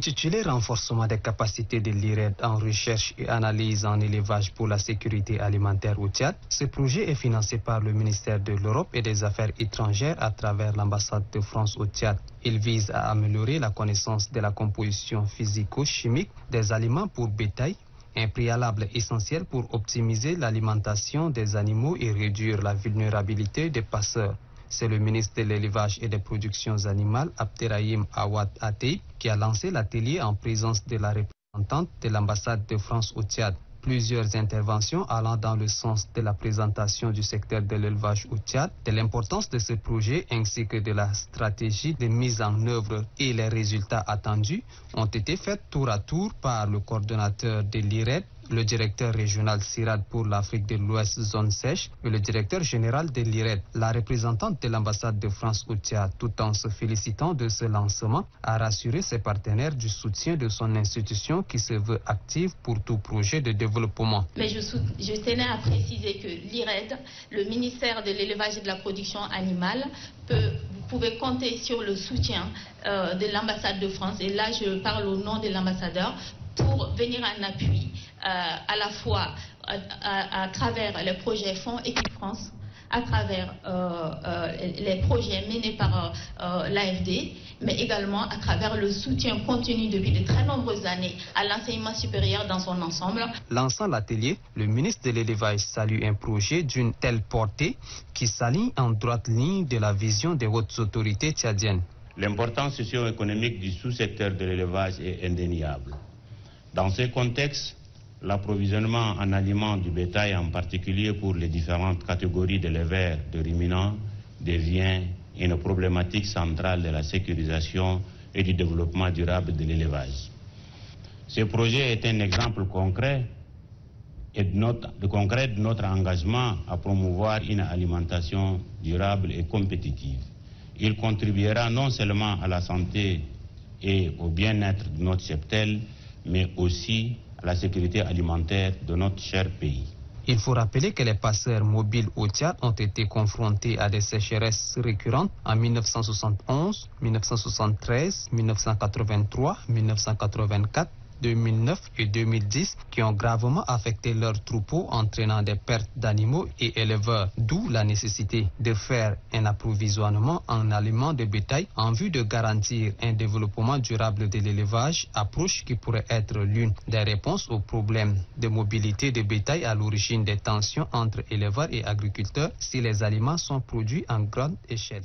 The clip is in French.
Intitulé Renforcement des capacités de l'IRED en recherche et analyse en élevage pour la sécurité alimentaire au Tchad, ce projet est financé par le ministère de l'Europe et des Affaires étrangères à travers l'ambassade de France au Tchad. Il vise à améliorer la connaissance de la composition physico-chimique des aliments pour bétail, un préalable essentiel pour optimiser l'alimentation des animaux et réduire la vulnérabilité des passeurs. C'est le ministre de l'Élevage et des Productions animales, Abderrahim Awad Atei, qui a lancé l'atelier en présence de la représentante de l'ambassade de France au Tchad. Plusieurs interventions allant dans le sens de la présentation du secteur de l'élevage au Tchad, de l'importance de ce projet ainsi que de la stratégie de mise en œuvre et les résultats attendus ont été faites tour à tour par le coordonnateur de l'IRED, le directeur régional CIRAD pour l'Afrique de l'Ouest zone sèche et le directeur général de l'IRED. La représentante de l'ambassade de France au Tchad, tout en se félicitant de ce lancement, a rassuré ses partenaires du soutien de son institution qui se veut active pour tout projet de développement. Mais je tenais à préciser que l'IRED, le ministère de l'élevage et de la production animale, vous pouvez compter sur le soutien de l'ambassade de France, et là je parle au nom de l'ambassadeur, pour venir en appui à la fois à travers les projets Fonds Équipe France, à travers les projets menés par l'AFD, mais également à travers le soutien continu depuis de très nombreuses années à l'enseignement supérieur dans son ensemble. Lançant l'atelier, le ministre de l'Élevage salue un projet d'une telle portée qui s'aligne en droite ligne de la vision des hautes autorités tchadiennes. L'importance socio-économique du sous-secteur de l'élevage est indéniable. Dans ce contexte, l'approvisionnement en aliments du bétail, en particulier pour les différentes catégories d'éleveurs de ruminants, devient une problématique centrale de la sécurisation et du développement durable de l'élevage. Ce projet est un exemple concret de notre engagement à promouvoir une alimentation durable et compétitive. Il contribuera non seulement à la santé et au bien-être de notre cheptel, mais aussi à la sécurité alimentaire de notre cher pays. Il faut rappeler que les passeurs mobiles au Tchad ont été confrontés à des sécheresses récurrentes en 1971, 1973, 1983, 1984, 2009 et 2010 qui ont gravement affecté leurs troupeaux, entraînant des pertes d'animaux et éleveurs, d'où la nécessité de faire un approvisionnement en aliments de bétail en vue de garantir un développement durable de l'élevage, approche qui pourrait être l'une des réponses aux problèmes de mobilité de bétail à l'origine des tensions entre éleveurs et agriculteurs si les aliments sont produits en grande échelle.